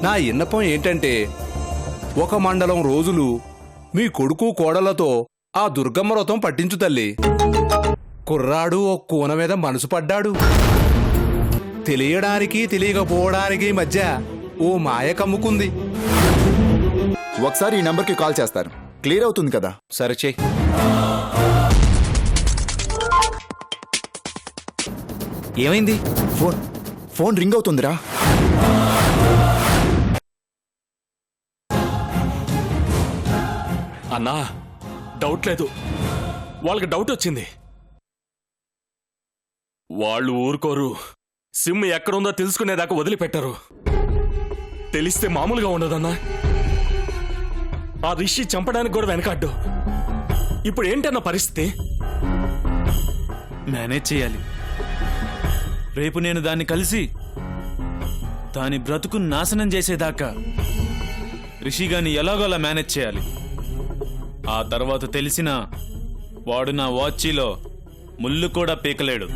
నా విన్నపం ఏంటంటే ఒక మండలం రోజులు మీ కొడుకు కోడలతో ఆ దుర్గమ్మ వ్రతం పట్టించు తల్లి. కుర్రాడు ఓ కూన మీద మనసు పడ్డాడు. తెలియడానికి తెలియకపోవడానికి మధ్య ఓ మాయ కమ్ముకుంది. ఒకసారి ఈ నంబర్కి కాల్ చేస్తారు, క్లియర్ అవుతుంది కదా. సరే చెయ్. ఏమైంది? ఫోన్ రింగ్ అవుతుందిరా. అన్నా, డౌట్ లేదు, వాళ్ళకి డౌట్ వచ్చింది. వాళ్ళు ఊరుకోరు. సిమ్ ఎక్కడుందో తెలుసుకునేదాకా వదిలిపెట్టారు. తెలిస్తే మామూలుగా ఉండదన్నా. ఆ రిషి చంపడానికి కూడా వెనకాడ్డు. ఇప్పుడు ఏంటన్న పరిస్థితి? మేనేజ్ చేయాలి. రేపు నేను దాన్ని కలిసి దాని బ్రతుకు నాశనం చేసేదాకా రిషిగాని ఎలాగోలా మేనేజ్ చేయాలి. ఆ తర్వాత తెలిసిన వాడు నా వాచీలో ముళ్ళు కూడా పీకలేడు.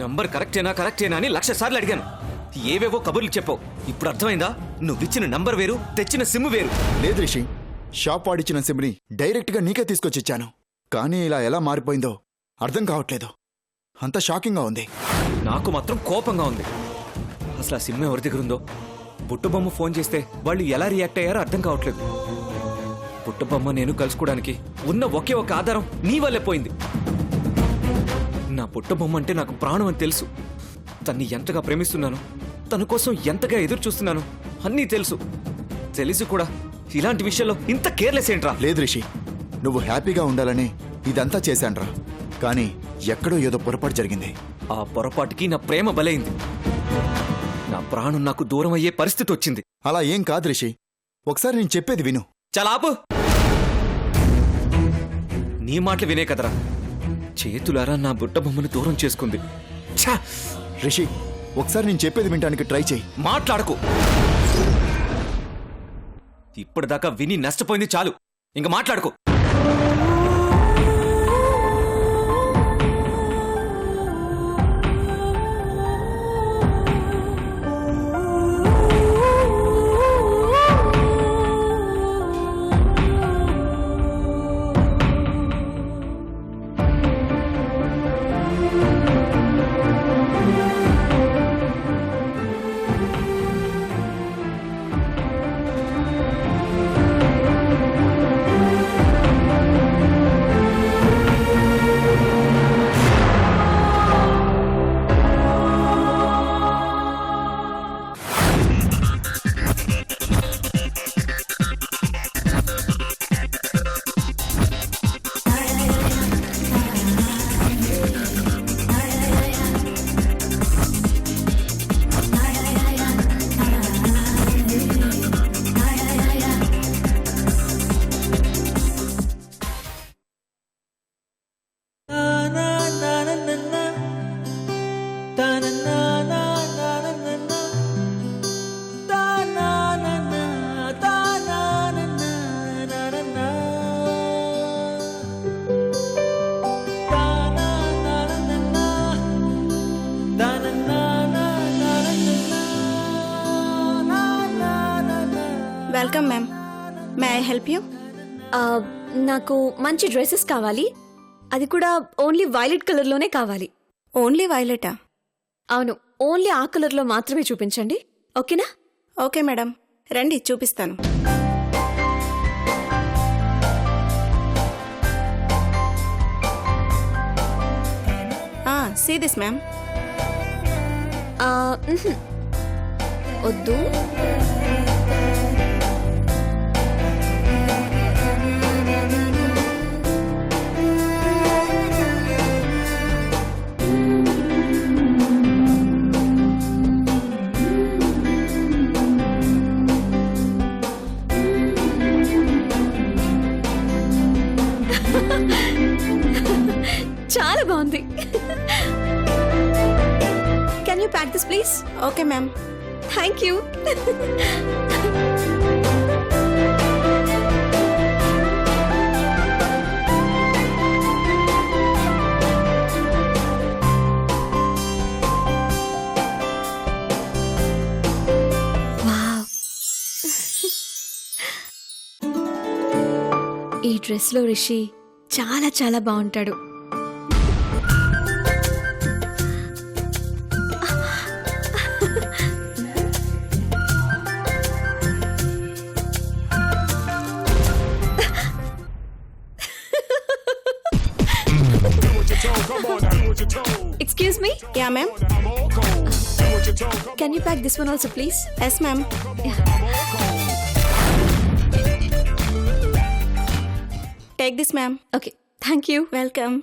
నంబర్ కరెక్టేనా అని 1,00,000 సార్లు అడిగాను. ఏవేవో కబుర్లు చెప్పావు. ఇప్పుడు అర్థమైందా? నువ్విచ్చిన నంబర్ వేరు, తెచ్చిన సిమ్ వేరు. లేదు రిషి, షాప్ వాడిచ్చిన సిమ్ని డైరెక్ట్గా నీకే తీసుకొచ్చిచ్చాను. కానీ ఇలా ఎలా మారిపోయిందో అర్థం కావట్లేదు. అంత షాకింగ్గా ఉంది. నాకు మాత్రం కోపంగా ఉంది. అసలు ఆ సిమ్ ఎవరి దగ్గర ఉందో, పుట్టబొమ్మ ఫోన్ చేస్తే వాళ్ళు ఎలా రియాక్ట్ అయ్యారో అర్థం కావట్లేదు. పుట్టబొమ్మ నేను కలుసుకోవడానికి ఉన్న ఒకే ఒక ఆధారం నీ వల్లే పోయింది. నా పుట్టబొమ్మ అంటే నాకు ప్రాణం అని తెలుసు. తన్ని ఎంతగా ప్రేమిస్తున్నాను, తన కోసం ఎంతగా ఎదురు చూస్తున్నాను అన్నీ తెలుసు. తెలిసి కూడా ఇలాంటి విషయంలో ఇంత కేర్లెస్ ఏంట్రా? లేదు రిషి, నువ్వు హ్యాపీగా ఉండాలని ఇదంతా చేశాన్రా. కానీ ఎక్కడో ఏదో పొరపాటు జరిగింది. ఆ పొరపాటుకి నా ప్రేమ బలైంది. నా ప్రాణం నాకు దూరం అయ్యే పరిస్థితి వచ్చింది. అలా ఏం కాదు రిషి, ఒకసారి నేను చెప్పేది విను. చాలా ఆపు. నీ మాటలు వినే కదరా చేతులారా నా బుట్టబొమ్మను దూరం చేసుకుంది. ఛా! రిషి, ఒకసారి నేను చెప్పేది వినడానికి ట్రై చేయి. మాట్లాడకు. ఇప్పటిదాకా విని నష్టపోయింది చాలు, ఇంక మాట్లాడుకో. Welcome ma'am. May I help you? నాకు మంచి డ్రెస్సెస్ కావాలి, అది కూడా ఓన్లీ వైలెట్ కలర్లోనే కావాలి. ఓన్లీ వైలెటా? అవును, ఓన్లీ ఆ కలర్లో మాత్రమే చూపించండి, ఓకేనా? ఓకే మేడం, రండి చూపిస్తాను. See this ma'am. వద్దు. చాలా బాగుంది. Can you pack this please? Okay ma'am. Thank you. ఈ డ్రెస్లో రిషి చాలా చాలా బాగుంటాడు. Excuse me? Yeah, ma'am. Can you pack this one also, please? Yes, ma'am. Take this, ma'am. Okay. Thank you. Welcome.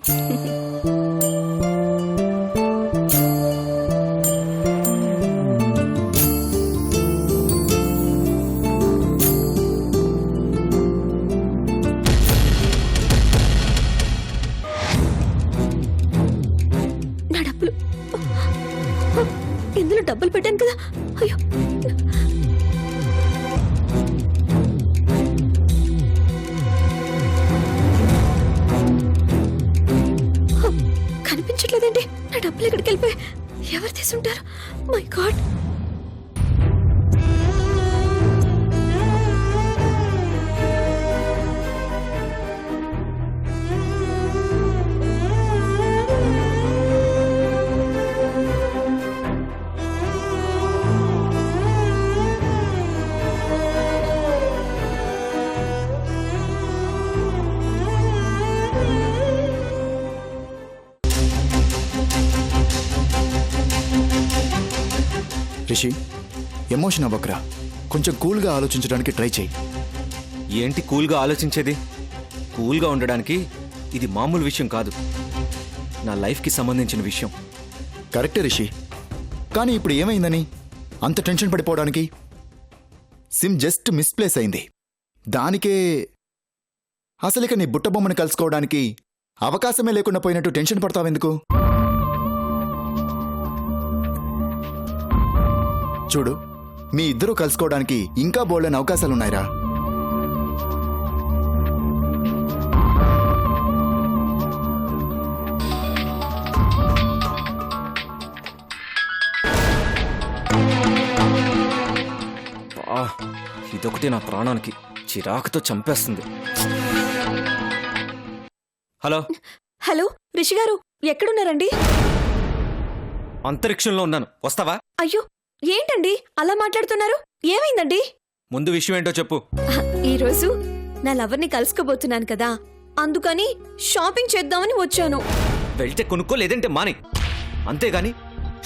నా డబ్బులు. ఇందులో డబ్బులు పెట్టాను కదా. అయ్యో. కనిపించట్లేదండి. నా డబ్బులు ఎక్కడికి వెళ్ళిపోయి ఎవరు తీసుంటారు? My god. రిషి, ఎమోషన్ అవ్వకరా. కొంచెం కూల్గా ఆలోచించడానికి ట్రై చేయి. ఏంటి కూల్గా ఆలోచించేది? కూల్గా ఉండడానికి ఇది మామూలు విషయం కాదు, నా లైఫ్కి సంబంధించిన విషయం. కరెక్టే రిషి, కానీ ఇప్పుడు ఏమైందని అంత టెన్షన్ పడిపోవడానికి? సిమ్ జస్ట్ మిస్ప్లేస్ అయింది. దానికే అసలిక నీ బుట్టబొమ్మని కలుసుకోవడానికి అవకాశమే లేకుండా పోయినట్టు టెన్షన్ పడతావెందుకు? చూడు, మీ ఇద్దరూ కలుసుకోవడానికి ఇంకా బోల్డని అవకాశాలున్నాయిరా. ఇదొకటి నా ప్రాణానికి చిరాకుతో చంపేస్తుంది. హలో హలో రిషి గారు, ఎక్కడున్నారండి? అంతరిక్షంలో ఉన్నాను, వస్తావా? అయ్యో, ఏంటండి అలా మాట్లాడుతున్నారు? ఏమైందండి? ముందు విషయం ఏంటో చెప్పు. ఈరోజు నా లవర్ని కలుసుకోబోతున్నాను కదా, అందుకని షాపింగ్ చేద్దామని వచ్చాను. వెళ్తే కొనుక్కో, లేదంటే మాని. అంతేగాని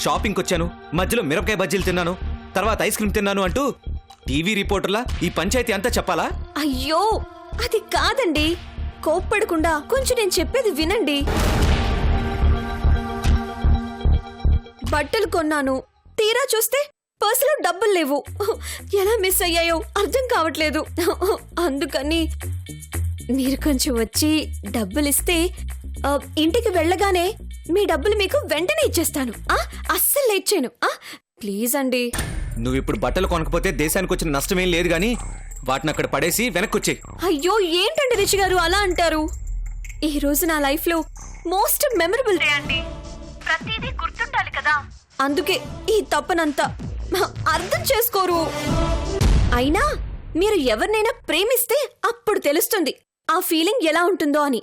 షాపింగ్కి వచ్చాను, మధ్యలో మిరపకాయ బజ్జీలు తిన్నాను, తర్వాత ఐస్ క్రీమ్ తిన్నాను అంటూ టీవీ రిపోర్టర్లా ఈ పంచాయతీ అంతా చెప్పాలా? అయ్యో, అది కాదండి. కోప్పడకుండా కొంచెం నేను చెప్పేది వినండి. బట్టలు కొన్నాను, తీరా చూస్తే పర్సులో డబ్బులు లేవు. ఎలా మిస్ అయ్యాయో అర్థం కావట్లేదు. అందుకని మీరు కొంచెం వచ్చి డబ్బులిస్తే ఇంటికి వెళ్ళగానే మీ డబ్బులు మీకు వెంటనే ఇచ్చేస్తాను. అస్సలు లేట్ చేయను. ప్లీజ్ అండి. నువ్వు ఇప్పుడు బట్టలు కొనకపోతే దేశానికి వచ్చిన నష్టమేం లేదు గాని వాటిని అక్కడ పడేసి వెనక్కొచ్చేయి. అయ్యో, ఏంటండి రిషి గారు అలా అంటారు? ఈ రోజు నా లైఫ్ లో మోస్ట్ మెమరబుల్ డే అండి. ప్రతిదీ గుర్తుండాలి కదా, అందుకే ఈ తప్పనంతా అర్థం చేసుకోరు. అయినా మీరు ఎవరినైనా ప్రేమిస్తే అప్పుడు తెలుస్తుంది ఆ ఫీలింగ్ ఎలా ఉంటుందో అని.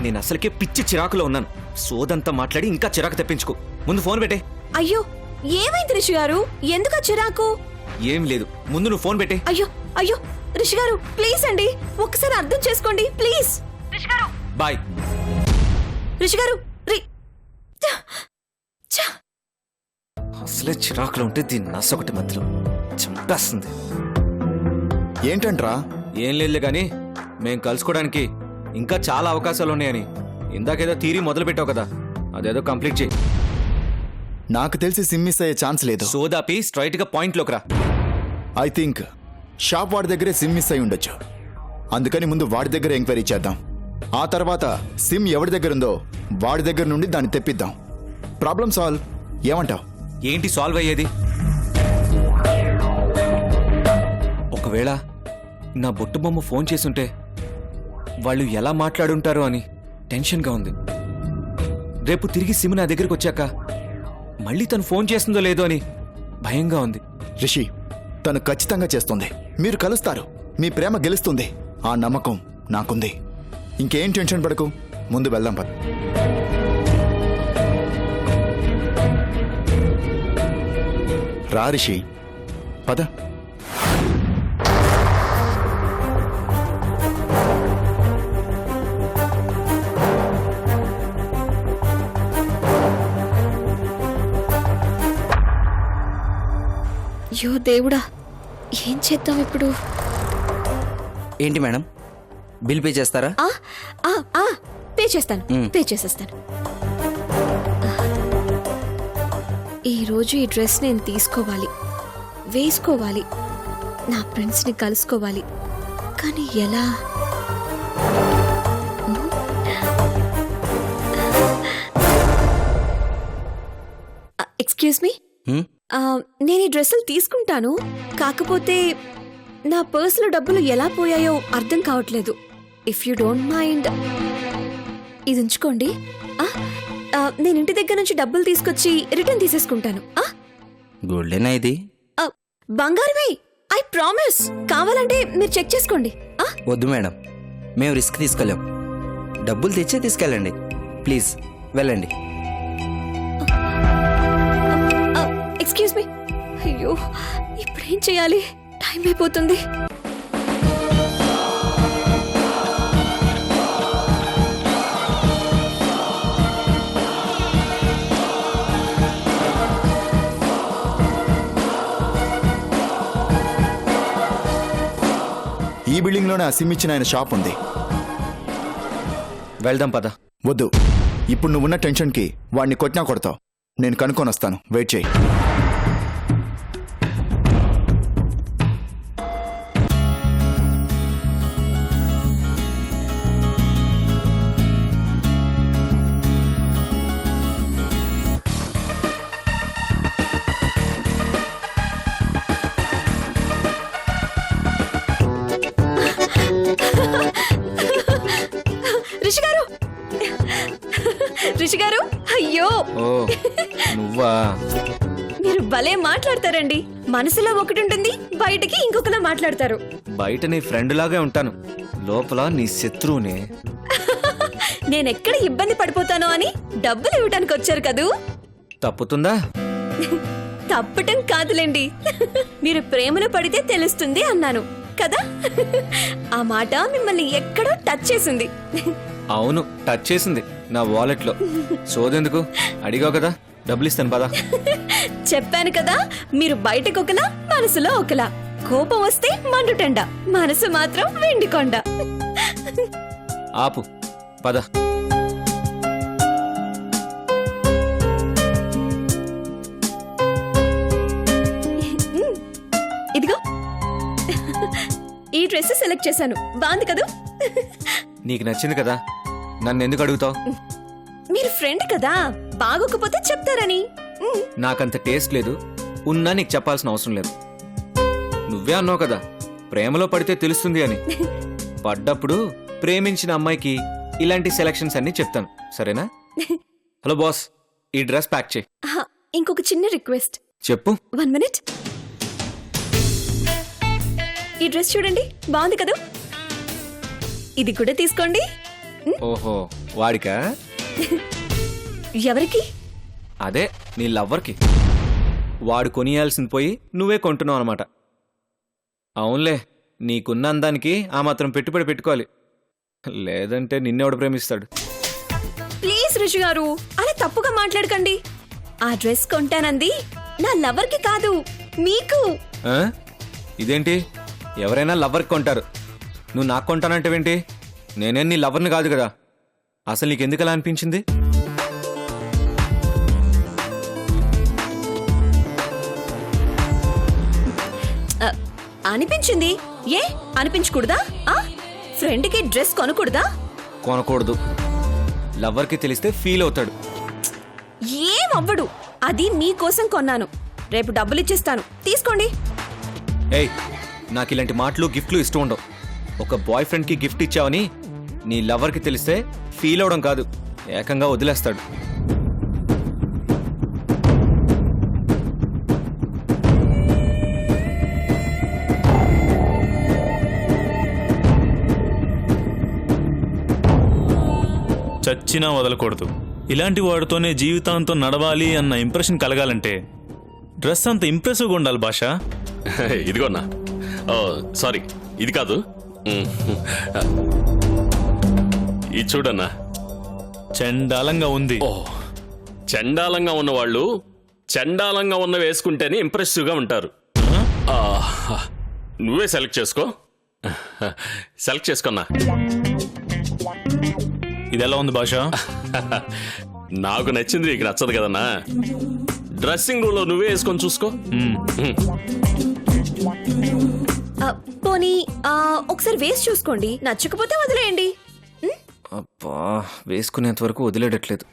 నేను అసలుకే పిచ్చి చిరాకులో ఉన్నాను. సోదంతా మాట్లాడి ఇంకా చిరాకు తెప్పించుకో. ముందు ఫోన్ పెట్టే. అయ్యో, ఏమైంది రిషి గారు? ఎందుకా చిరాకు? ఏం లేదు, ముందు నువ్వు ఫోన్ పెట్టే. అయ్యో అయ్యో రిషి గారు, ప్లీజ్ అండి, ఒక్కసారి అర్థం చేసుకోండి ప్లీజ్. రిషి గారు, బాయ్. రిషి గారు, అసలే చిరాకులు ఉంటే దీన్ని నస ఒకటి మధ్యలో చంపేస్తుంది. ఏంటంట్రా? ఏం లేదులే కానీ మేం కలుసుకోవడానికి ఇంకా చాలా అవకాశాలు ఉన్నాయని ఇందాకేదో థీరీ మొదలు పెట్టావు కదా, అదేదో కంప్లీట్ చేయి. నాకు తెలిసి సిమ్ మిస్ అయ్యే ఛాన్స్ లేదు. సోదాపి స్ట్రైట్ గా పాయింట్లోకి రా. ఐ థింక్ షాప్ వాడి దగ్గరే సిమ్ మిస్ అయి ఉండొచ్చు. అందుకని ముందు వాడి దగ్గర ఎంక్వైరీ చేద్దాం. ఆ తర్వాత సిమ్ ఎవరి దగ్గర ఉందో వాడి దగ్గర నుండి దాన్ని తెప్పిద్దాం. Problem solve. ఏమంటావ్? ఏంటి సాల్వ్ అయ్యేది? ఒకవేళ నా బుట్ట బొమ్మ ఫోన్ చేసుంటే వాళ్ళు ఎలా మాట్లాడుంటారో అని టెన్షన్గా ఉంది. రేపు తిరిగి సిమ్ నా దగ్గరికి వచ్చాక మళ్ళీ తను ఫోన్ చేస్తుందో లేదో అని భయంగా ఉంది. రిషి, తను ఖచ్చితంగా చేస్తుంది. మీరు కలుస్తారు, మీ ప్రేమ గెలుస్తుంది. ఆ నమ్మకం నాకుంది. ఇంకేం టెన్షన్ పడకు, ముందు వెళ్దాం పద. రా రిషి, పద. అయ్యో దేవుడా, ఏం చేద్దాం ఇప్పుడు? ఏంటి మేడం, బిల్ పే చేస్తారా? పే చేస్తాను, పే చేసేస్తాను. ఈరోజు ఈ డ్రెస్ నేను తీసుకోవాలి, వేసుకోవాలి, నా ఫ్రెండ్స్ని కలుసుకోవాలి. కానీ ఎలా? ఎక్స్క్యూజ్ మీ, నేను ఈ డ్రెస్సులు తీసుకుంటాను. కాకపోతే నా పర్సులో డబ్బులు ఎలా పోయాయో అర్థం కావట్లేదు. ఇఫ్ యూ డోంట్ మైండ్ ఇది ఉంచుకోండి. నేను ఇంటి దగ్గర నుంచి డబ్బులు తీసుకొచ్చి రిటర్న్ తీసేసుకుంటాను. గోల్డెనా ఇది? బంగారమే, ఐ ప్రామిస్. కావాలంటే మీరు చెక్ చేసుకోండి. వద్దు మేడం, మేము రిస్క్ తీసుకోలేం. డబ్బులు తెచ్చే తీసుకెళ్ళండి ప్లీజ్, వెళ్ళండి. Excuse me. అయ్యో, ఇప్పుడేం చేయాలి? టైం అయిపోతుంది. ఈ బిల్డింగ్ లోనే ఆ సిమ్ ఇచ్చిన ఆయన షాప్ ఉంది. వెళ్దాం పద. వద్దు, ఇప్పుడు నువ్వున్న టెన్షన్కి వాడిని కొట్టినా కొడతావు. నేను కనుక్కొని వస్తాను, వెయిట్ చేయి. రిషి గారు, రిషి గారు, అయ్యో ఓ నువ్వా? మీరు భలే మాట్లాడతారండి. మనసులో ఒకటి ఉంటుంది, బయటికి ఇంకొకలా మాట్లాడతారు. బయట నీ ఫ్రెండ్ లాగే ఉంటాను, లోపల నీ శత్రువునే. నేనెక్కడ ఇబ్బంది పడిపోతానో అని డబ్బులు ఇవ్వడానికి వచ్చారు కదూ. తప్పుతుందా? తప్పటం కాదులేండి, మీరు ప్రేమలో పడితే తెలుస్తుంది అన్నాను కదా. ఆ మాట మిమ్మల్ని ఎక్కడో టచ్ చేసింది. అవును, టచ్ చేసింది నా వాలెట్ లో. సోదెందుకు, అడిగావు కదా, డబ్బులు ఇస్తాను పదా. చెప్పాను కదా, మీరు బయటకు ఒకలా, మనసులో ఒకలా. కోపం వస్తే మండుటెండ, మనసు మాత్రం వెండికొండ. ఆపు పద. ఇదిగో ఈ డ్రెస్ సెలెక్ట్ చేశాను, బాగుంది కదూ. నీకు నచ్చింది కదా, నన్ను ఎందుకు అడుగుతావు? మీరు ఫ్రెండ్ కదా, బాగోకపోతే చెప్తారని. నాకంత టేస్ట్ లేదు, ఉన్నా నీకు చెప్పాల్సిన అవసరం లేదు. నువ్వే అన్నావు కదా, ప్రేమలో పడితే తెలుస్తుంది అని. పడ్డప్పుడు ప్రేమించిన అమ్మాయికి ఇలాంటి సెలక్షన్స్ అన్ని చెప్తాను, సరేనా? హలో బాస్, ఈ డ్రెస్ ప్యాక్ చేయి. ఇంకొక చిన్న రిక్వెస్ట్. చెప్పు. 1 minute. ఈ డ్రెస్ చూడండి, బాగుంది కదూ. ఇది కూడా తీసుకోండి. ఓహో, వాడికా? ఎవరికి? అదే నీ లవ్వర్కి. వాడు కొనియాల్సింది పోయి నువ్వే కొంటున్నావు అనమాట. అవునులే, నీకున్న అందానికి ఆ మాత్రం పెట్టుబడి పెట్టుకోవాలి, లేదంటే నిన్నెవడు ప్రేమిస్తాడు. ప్లీజ్ రిషి గారు, అలా తప్పుగా మాట్లాడకండి. ఆ డ్రెస్ కొంటానంది నా లవర్ కి కాదు, మీకు. ఆ? ఇదేంటి ఎవరైనా లవర్కి కొంటారు, నువ్వు నాకు కొంటానంటేవేంటి? నేనేం నీ లవర్ని కాదు కదా. అసలు నీకు ఎందుకు అలా అనిపించింది? అనిపించింది. ఏ అనిపించకూడదా? ఫ్రెండ్ కి డ్రెస్ కొనకూడదా? కొనకూడదు. లవర్కి తెలిస్తే ఫీల్ అవుతాడు. ఏం అవ్వడు, అది మీకోసం కొన్నాను. రేపు డబ్బులు ఇచ్చేస్తాను, తీసుకోండి. ఏయ్, నాకు ఇలాంటి మాటలు గిఫ్ట్లు ఇష్టం ఉండవు. ఒక బాయ్ ఫ్రెండ్కి గిఫ్ట్ ఇచ్చావని నీ లవర్కి తెలిస్తే ఫీల్ అవడం కాదు, ఏకంగా వదిలేస్తాడు. చచ్చినా వదలకూడదు. ఇలాంటి వాడితోనే జీవితాంతం నడవాలి అన్న ఇంప్రెషన్ కలగాలంటే డ్రెస్ అంత ఇంప్రెసివ్గా ఉండాలి భాష. ఇదిగోన్నా, సారీ ఇది కాదు, ఇది చూడన్నా. చండాలంగా ఉంది. ఓ, చండాలంగా ఉన్న వాళ్ళు చండాలంగా ఉన్న వేసుకుంటేనే ఇంప్రెసివ్గా ఉంటారు. ఆ, నువ్వే సెలెక్ట్ చేసుకో. సెలెక్ట్ చేసుకున్నా. ఇది ఎలా ఉంది భాష? నాకు నచ్చింది నీకు నచ్చదు కదన్నా. డ్రెస్సింగ్ రూమ్ లో నువ్వే వేసుకొని చూసుకో. పోనీ ఒకసారి వేసి చూసుకోండి, నచ్చకపోతే వదిలేయండి. అబ్బా, వేసుకునేంత వరకు వదిలేయట్లేదు.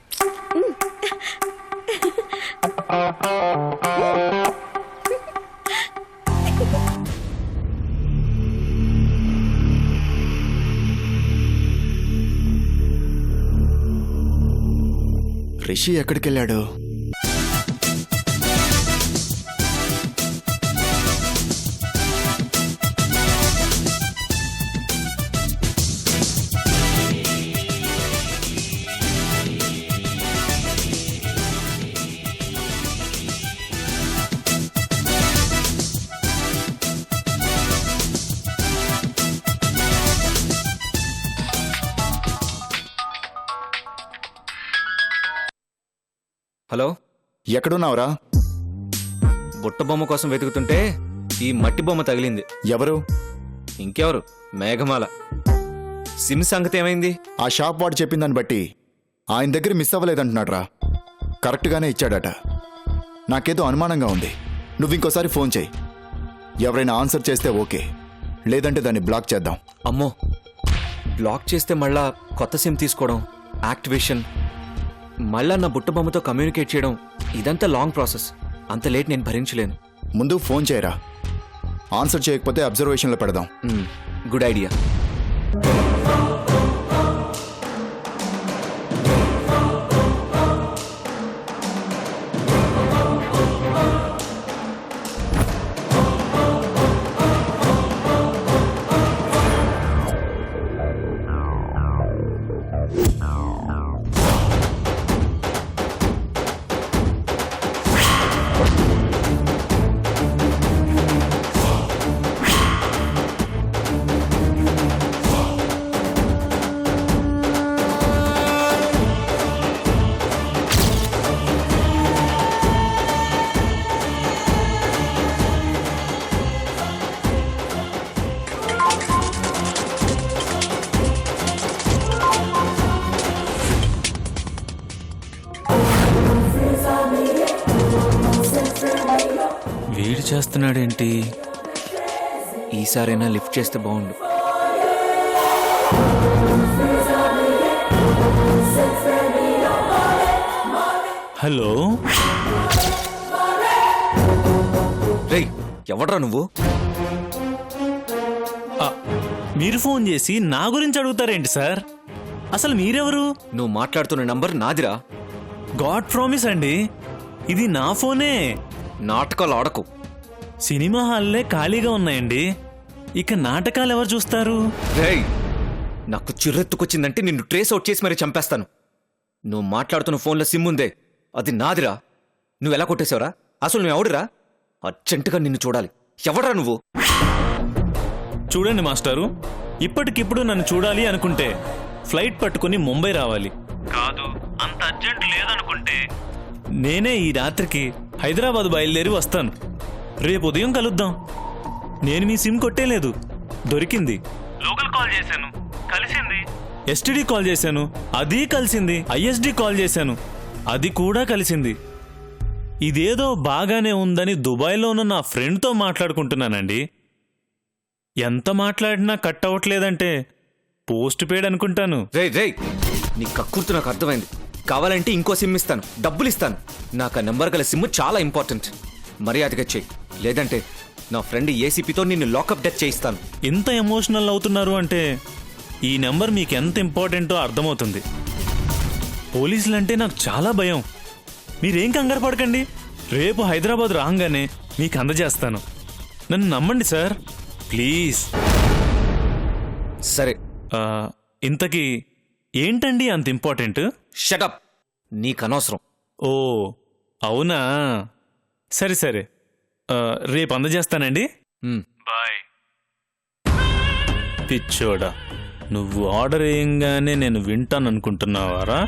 రిషి ఎక్కడికెళ్ళాడు? హలో, ఎక్కడున్నావురా? బుట్ట బొమ్మ కోసం వెతుకుతుంటే ఈ మట్టి బొమ్మ తగిలింది. ఎవరు? ఇంకెవరు, మేఘమాల. సిమ్ సంగతి ఏమైంది? ఆ షాప్ వాడు చెప్పిన దాన్ని బట్టి ఆయన దగ్గర మిస్ అవ్వలేదంటున్నాడు రా. కరెక్ట్గానే ఇచ్చాడట. నాకేదో అనుమానంగా ఉంది. నువ్వు ఇంకోసారి ఫోన్ చేయి. ఎవరైనా ఆన్సర్ చేస్తే ఓకే, లేదంటే దాన్ని బ్లాక్ చేద్దాం. అమ్మో, బ్లాక్ చేస్తే మళ్ళా కొత్త సిమ్ తీసుకోవడం, యాక్టివేషన్, మళ్ళా నా బుట్ట బొమ్మతో కమ్యూనికేట్ చేయడం, ఇదంతా లాంగ్ ప్రాసెస్. అంత లేట్ నేను భరించలేను. ముందు ఫోన్ చేయరా. ఆన్సర్ చేయకపోతే అబ్జర్వేషన్లో పెడదాం. Good idea. వీడు చేస్తున్నాడేంటి? ఈసారైనా లిఫ్ట్ చేస్తే బాగుండు. హలో, రేయ్, ఎవడ్రా నువ్వు? మీరు ఫోన్ చేసి నా గురించి అడుగుతారేంటి సార్? అసలు మీరెవరు? నువ్వు మాట్లాడుతున్న నంబర్ నాదిరా. గాడ్ ప్రామిస్ అండి, ఇది నా ఫోనే. నాటకాలు ఆడకు. సినిమా హాల్లే ఖాళీగా ఉన్నాయండి, ఇక నాటకాలు ఎవరు చూస్తారు? రేయ్, నాకు చిర్రెత్తుకొచ్చిందంటే నిన్ను ట్రేస్ అవుట్ చేసి మరీ చంపేస్తాను. నువ్వు మాట్లాడుతున్న ఫోన్లో సిమ్ ఉందే, అది నాదిరా. నువ్వు ఎలా కొట్టేశావురా? అసలు నువ్వు ఎవడురా? అర్జెంటుగా నిన్ను చూడాలి. ఎవడరా నువ్వు? చూడండి మాస్టారు, ఇప్పటికిప్పుడు నన్ను చూడాలి అనుకుంటే ఫ్లైట్ పట్టుకుని ముంబై రావాలి. కాదు, అంత అర్జెంట్ లేదనుకుంటే నేనే ఈ రాత్రికి హైదరాబాద్ బయలుదేరి వస్తాను. రేపు ఉదయం కలుద్దాం. నేను మీ సిమ్ కొట్టేలేదు, దొరికింది. లోకల్ కాల్ చేశాను, కలిసింది. ఎస్టీడీ కాల్ చేశాను, అది కలిసింది. ఐఎస్డి కాల్ చేశాను, అది కూడా కలిసింది. ఇదేదో బాగానే ఉందని దుబాయ్లో ఉన్న నా ఫ్రెండ్తో మాట్లాడుకుంటున్నానండి. ఎంత మాట్లాడినా కట్ అవ్వట్లేదంటే పోస్ట్ పెయిడ్ అనుకుంటాను. రే నీ కక్కుర్తు నాకు అర్థమైంది. కావాలంటే ఇంకో సిమ్ ఇస్తాను, డబ్బులు ఇస్తాను. నాకు ఆ నెంబర్ గల సిమ్ చాలా ఇంపార్టెంట్. మర్యాదగా చెయ్యి, లేదంటే నా ఫ్రెండ్ ఏసీపీతో నిన్ను లాకప్ డెత్ చేయిస్తాను. ఇంత ఎమోషనల్ అవుతున్నారు అంటే ఈ నెంబర్ మీకు ఎంత ఇంపార్టెంటో అర్థమవుతుంది. పోలీసులంటే నాకు చాలా భయం. మీరేం కంగారు పడకండి. రేపు హైదరాబాద్ రాగానే మీకు అందజేస్తాను. నన్ను నమ్మండి సార్, ప్లీజ్. సరే, ఇంతకీ ఏంటండి అంత ఇంపార్టెంట్? షటప్, నీకు అనవసరం. ఓ అవునా, సరే సరే, రేపు అందజేస్తానండి. బాయ్. పిచ్చోడా, నువ్వు ఆర్డర్ వేయంగానే నేను వింటాననుకుంటున్నావారా?